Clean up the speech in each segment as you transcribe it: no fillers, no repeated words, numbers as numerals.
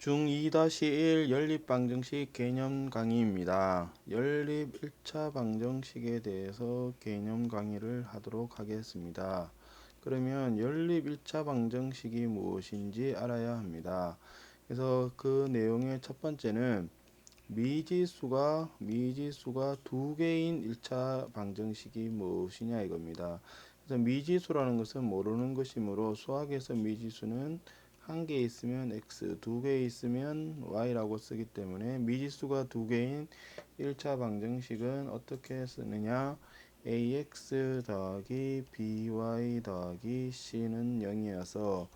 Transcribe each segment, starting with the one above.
중2-1 연립방정식 개념 강의입니다. 연립 1차 방정식에 대해서 개념 강의를 하도록 하겠습니다. 그러면 연립 1차 방정식이 무엇인지 알아야 합니다. 그래서 그 내용의 첫 번째는 미지수가 두 개인 1차 방정식이 무엇이냐 이겁니다. 그래서 미지수라는 것은 모르는 것이므로 수학에서 미지수는 한 개 있으면 x, 두 개 있으면 y라고 쓰기 때문에 미지수가 두 개인 1차 방정식은 어떻게 쓰느냐? ax 더하기 by 더하기 c는 0이어서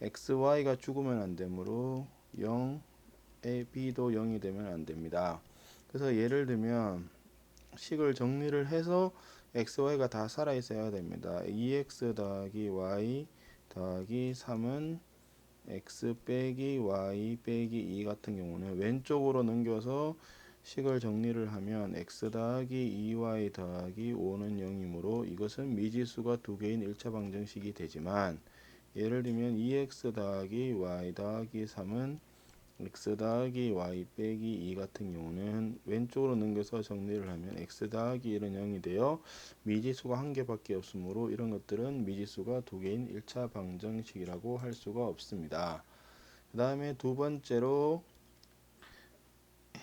xy가 죽으면 안 되므로 0, b도 0이 되면 안 됩니다. 그래서 예를 들면 식을 정리를 해서 x, y가 다 살아 있어야 됩니다. 2x 더하기 y 더하기 3은 x 빼기 y 빼기 2 같은 경우는 왼쪽으로 넘겨서 식을 정리를 하면 x 더하기 2y 더하기 5는 0이므로 이것은 미지수가 두 개인 1차 방정식이 되지만, 예를 들면 2x 더하기 y 더하기 3은 x 더하기 y 빼기 2 같은 경우는 왼쪽으로 넘겨서 정리를 하면 x 더하기 1은 0이 되어 미지수가 한 개밖에 없으므로 이런 것들은 미지수가 두 개인 1차 방정식이라고 할 수가 없습니다. 그 다음에 두 번째로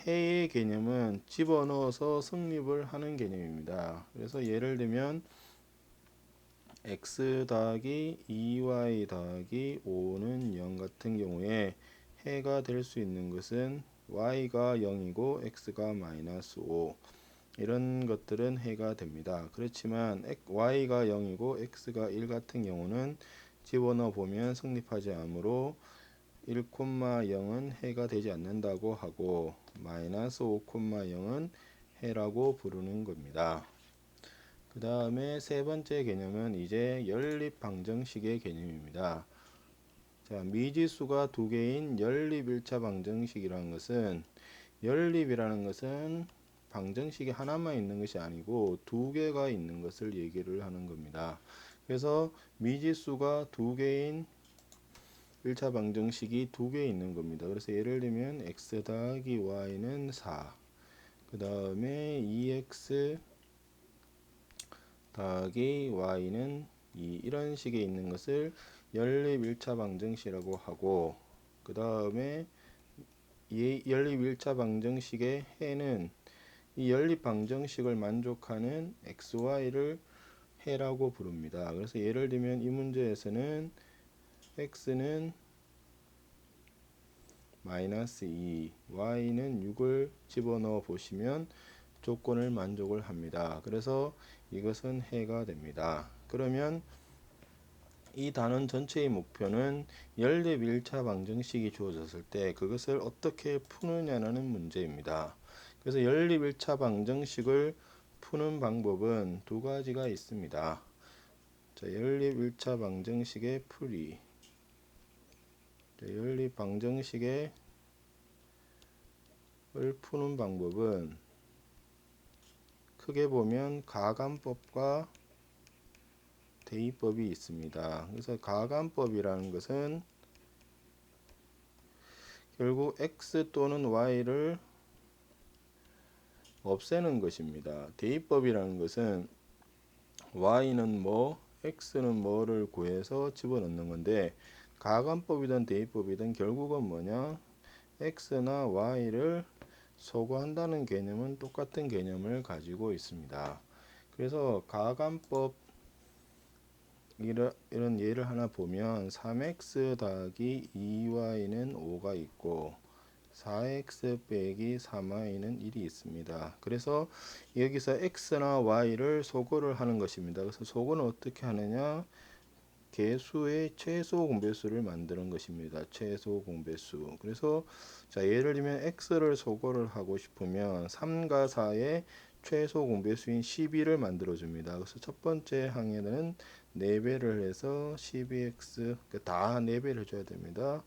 해의 개념은 집어넣어서 성립을 하는 개념입니다. 그래서 예를 들면 x 더하기 2y 더하기 5는 0 같은 경우에 해가 될 수 있는 것은 y가 0이고 x가 마이너스 5, 이런 것들은 해가 됩니다. 그렇지만 y가 0이고 x가 1 같은 경우는 집어넣어 보면 성립하지 않으므로 1,0은 해가 되지 않는다고 하고 마이너스 5,0은 해라고 부르는 겁니다. 그 다음에 세 번째 개념은 이제 연립 방정식의 개념입니다. 자, 미지수가 두 개인 연립 1차 방정식이라는 것은, 연립이라는 것은 방정식이 하나만 있는 것이 아니고 두 개가 있는 것을 얘기를 하는 겁니다. 그래서 미지수가 두 개인 1차 방정식이 두 개 있는 겁니다. 그래서 예를 들면 x 더하기 y는 4, 그 다음에 2x 더하기 y는 2, 이런 식의 있는 것을 연립 1차 방정식이라고 하고, 그 다음에 연립 1차 방정식의 해는 이 연립 방정식을 만족하는 xy를 해라고 부릅니다. 그래서 예를 들면 이 문제에서는 x는 마이너스 2, y는 6을 집어넣어 보시면 조건을 만족을 합니다. 그래서 이것은 해가 됩니다. 그러면 이 단원 전체의 목표는 연립 1차 방정식이 주어졌을 때 그것을 어떻게 푸느냐는 문제입니다. 그래서 연립 1차 방정식을 푸는 방법은 두 가지가 있습니다. 자, 연립 1차 방정식의 풀이. 연립 방정식의 푸는 방법은 크게 보면 가감법과 대입법이 있습니다. 그래서 가감법이라는 것은 결국 x 또는 y를 없애는 것입니다. 대입법이라는 것은 y는 뭐, x는 뭐를 구해서 집어넣는 건데, 가감법이든 대입법이든 결국은 뭐냐, x나 y를 소거한다는 개념은 똑같은 개념을 가지고 있습니다. 그래서 가감법 이런 예를 하나 보면 3x 더하기 2y는 5가 있고 4x 빼기 3y는 1이 있습니다. 그래서 여기서 x나 y를 소거를 하는 것입니다. 그래서 소거는 어떻게 하느냐, 개수의 최소 공배수를 만드는 것입니다. 최소 공배수. 그래서 자, 예를 들면 x를 소거를 하고 싶으면 3과 4의 최소 공배수인 12를 만들어 줍니다. 그래서 첫 번째 항에는 4배를 해서 12x 다 4배를 줘야 됩니다.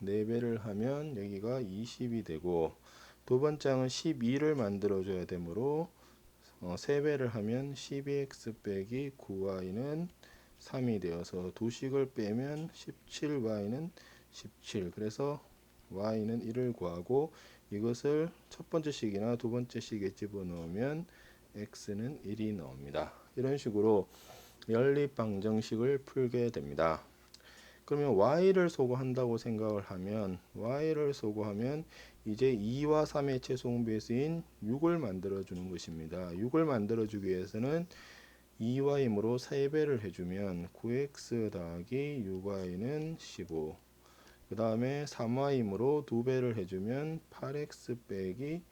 4배를 하면 여기가 20이 되고, 두 번째 항은 12를 만들어 줘야 되므로 3배를 하면 12x 빼기 9y는 3이 되어서 두 식을 빼면 17y는 17. 그래서 y는 1을 구하고 이것을 첫 번째 식이나 두 번째 식에 집어넣으면 x는 1이 나옵니다. 이런 식으로 연립방정식을 풀게 됩니다. 그러면 y를 소구한다고 생각을 하면 이제 2와 3의 최소 공배수인 6을 만들어 주는 것입니다. 6을 만들어 주기 위해서는 2y이므로 3배를 해주면 9x 더하기 6y는 15. 그 다음에 3y이므로 2배를 해주면 8x 빼기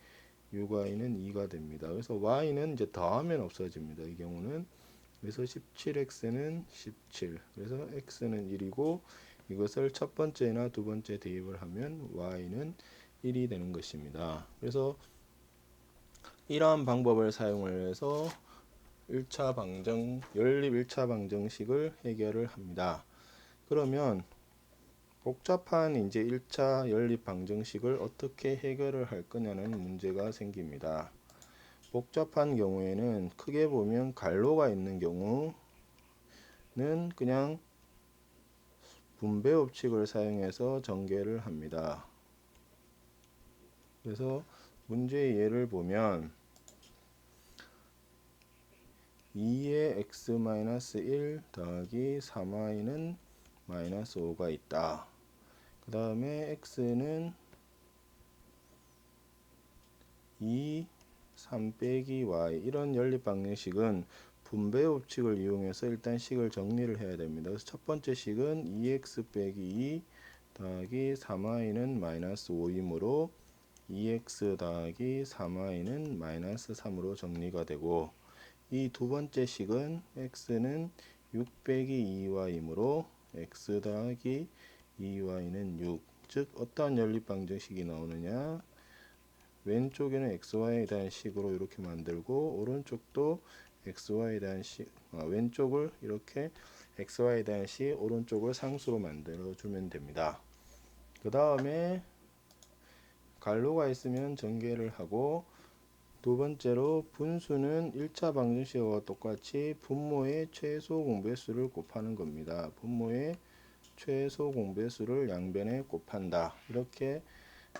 6y는 2가 됩니다. 그래서 y는 이제 더하면 없어집니다. 이 경우는. 그래서 17x는 17. 그래서 x는 1이고 이것을 첫 번째나 두 번째 대입을 하면 y는 1이 되는 것입니다. 그래서 이러한 방법을 사용을 해서 연립 1차 방정식을 해결을 합니다. 그러면 복잡한 이제 1차 연립 방정식을 어떻게 해결을 할 거냐는 문제가 생깁니다. 복잡한 경우에는 크게 보면 갈로가 있는 경우는 그냥 분배 법칙을 사용해서 전개를 합니다. 그래서 문제의 예를 보면 2의 x-1 더하기 3y는 마이너스 5가 있다. 그 다음에 x는 2, 3 빼기 y. 이런 연립 방정식은 분배 법칙을 이용해서 일단 식을 정리를 해야 됩니다. 그래서 첫 번째 식은 2x 빼기 2 더하기 3y는 마이너스 5이므로 2x 더하기 3y는 마이너스 3으로 정리가 되고, 이 두 번째 식은 x는 6 빼기 2y이므로 x 더하기 2y는 6. 즉 어떠한 연립 방정식이 나오느냐, 왼쪽에는 xy에 대한 식으로 이렇게 만들고 오른쪽도 xy에 대한 식, 왼쪽을 이렇게 xy에 대한 식, 오른쪽을 상수로 만들어 주면 됩니다. 그 다음에 갈로가 있으면 전개를 하고, 두 번째로 분수는 1차 방정식과 똑같이 분모의 최소 공배수를 곱하는 겁니다. 분모의 최소 공배수를 양변에 곱한다. 이렇게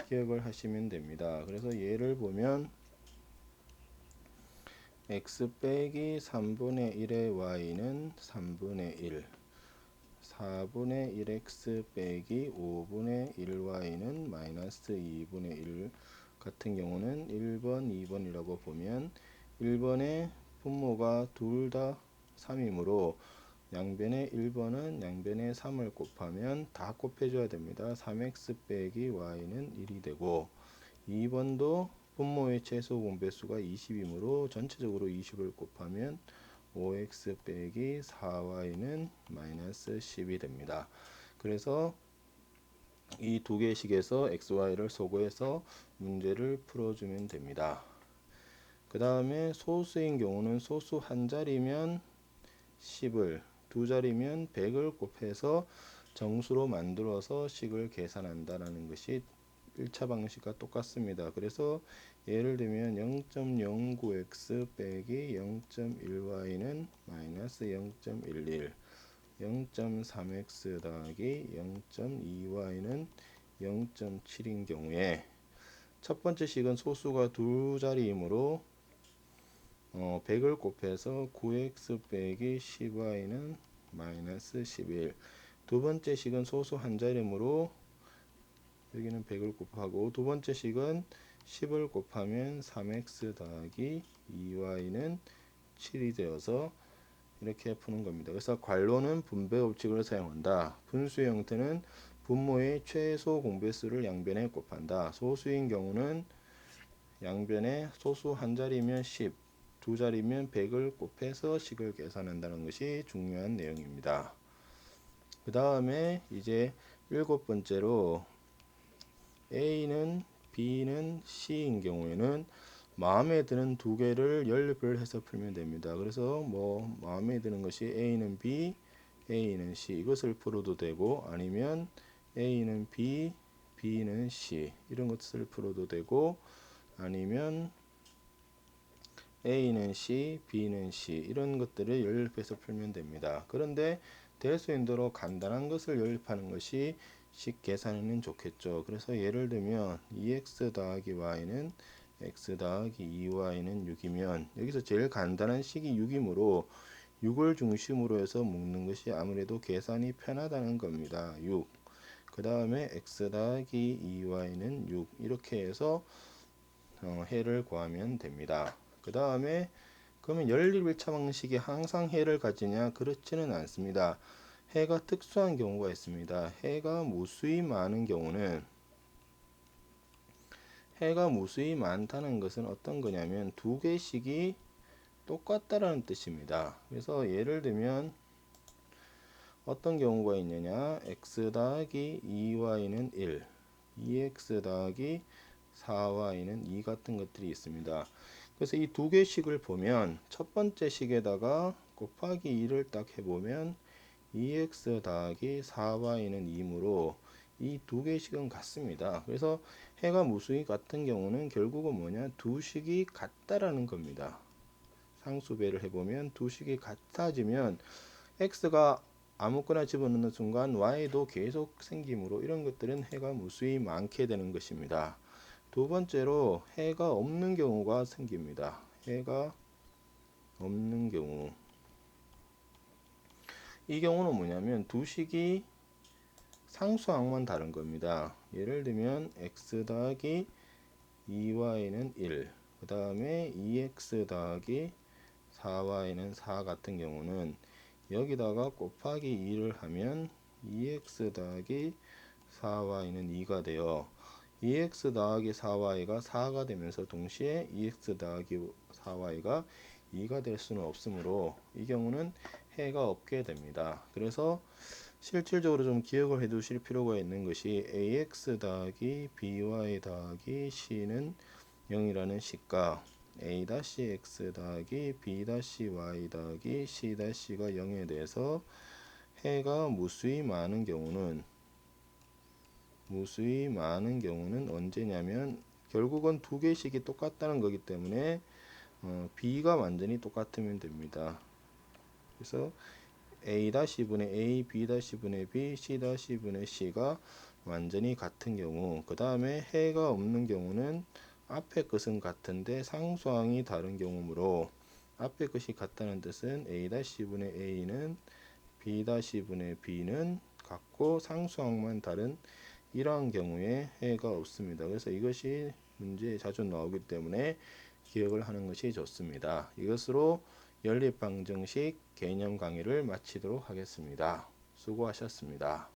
기억을 하시면 됩니다. 그래서 예를 보면 x 빼기 3분의 1의 y는 3분의 1, 4분의 1x 빼기 5분의 1y는 마이너스 2분의 1 같은 경우는 1번, 2번이라고 보면 1번의 분모가 둘 다 3이므로 양변에 1번은 양변에 3을 곱하면 다 곱해줘야 됩니다. 3x 빼기 y는 1이 되고, 2번도 분모의 최소 공배수가 20이므로 전체적으로 20을 곱하면 5x 빼기 4y는 마이너스 10이 됩니다. 그래서 이 두 개의 식에서 xy를 소거해서 문제를 풀어주면 됩니다. 그 다음에 소수인 경우는 소수 한 자리면 10을, 두 자리면 100을 곱해서 정수로 만들어서 식을 계산한다는 것이 1차 방식과 똑같습니다. 그래서 예를 들면 0.09x 빼기 0.1y는 마이너스 0.11, 0.3x 더하기 0.2y는 0.7인 경우에 첫 번째 식은 소수가 두 자리이므로 100을 곱해서 9x 빼기 10y는 마이너스 11. 두 번째 식은 소수 한 자리이므로 여기는 100을 곱하고, 두 번째 식은 10을 곱하면 3x 더하기 2y는 7이 되어서 이렇게 푸는 겁니다. 그래서 괄호는 분배 법칙을 사용한다. 분수의 형태는 분모의 최소 공배수를 양변에 곱한다. 소수인 경우는 양변에 소수 한 자리면 10, 두 자리면 100을 곱해서 식을 계산한다는 것이 중요한 내용입니다. 그 다음에 이제 일곱 번째로 A는 B는 C인 경우에는 마음에 드는 두 개를 연립을 해서 풀면 됩니다. 그래서 뭐 마음에 드는 것이 A는 B, A는 C 이것을 풀어도 되고, 아니면 A는 B, B는 C 이런 것을 풀어도 되고, 아니면 A는 C, B는 C 이런 것들을 연립해서 풀면 됩니다. 그런데 대수인도로 간단한 것을 연립하는 것이 식 계산에는 좋겠죠. 그래서 예를 들면 2x 더하기 y는 x 더하기 2y는 6이면 여기서 제일 간단한 식이 6이므로 6을 중심으로 해서 묶는 것이 아무래도 계산이 편하다는 겁니다. 6. 그 다음에 x 더하기 2y는 6 이렇게 해서 해를 구하면 됩니다. 그 다음에 그러면 연립 1차 방식이 항상 해를 가지냐? 그렇지는 않습니다. 해가 특수한 경우가 있습니다. 해가 무수히 많은 경우는 해가 무수히 많다는 것은 어떤 거냐면 두 개씩이 똑같다라는 뜻입니다. 그래서 예를 들면 어떤 경우가 있느냐? x 더하기 2y는 1, 2x 더하기 4y는 2 같은 것들이 있습니다. 그래서 이 두 개씩을 보면 첫 번째 식에다가 곱하기 2를 딱 해보면 2x 더하기 4y는 2이므로 이 두 개씩은 같습니다. 그래서 해가 무수히 같은 경우는 결국은 뭐냐? 두 식이 같다라는 겁니다. 상수배를 해보면 두 식이 같아지면 x가 아무거나 집어넣는 순간 y도 계속 생기므로 이런 것들은 해가 무수히 많게 되는 것입니다. 두 번째로 해가 없는 경우가 생깁니다. 해가 없는 경우. 이 경우는 뭐냐면 두 식이 상수항만 다른 겁니다. 예를 들면 x 더하기 2y는 1, 그 다음에 2x 더하기 4y는 4 같은 경우는 여기다가 곱하기 2를 하면 2x 더하기 4y는 2가 되어 2x 더하기 4y가 4가 되면서 동시에 2x 더하기 4y가 2가 될 수는 없으므로 이 경우는 해가 없게 됩니다. 그래서 실질적으로 좀 기억을 해 두실 필요가 있는 것이 ax 더하기 by 더하기 c는 0이라는 식과 a-x 더하기 b-y 더하기 c-가 0에 대해서 해가 무수히 많은 경우는 언제냐면 결국은 두 개씩이 똑같다는 거기 때문에 b가 완전히 똑같으면 됩니다. 그래서 a-분의 a, b-분의 b, c-분의 c가 완전히 같은 경우, 그 다음에 해가 없는 경우는 앞에 것은 같은데 상수항이 다른 경우므로 앞에 것이 같다는 뜻은 a-분의 a는 b-분의 b는 같고 상수항만 다른 이러한 경우에 해가 없습니다. 그래서 이것이 문제에 자주 나오기 때문에 기억을 하는 것이 좋습니다. 이것으로 연립방정식 개념 강의를 마치도록 하겠습니다. 수고하셨습니다.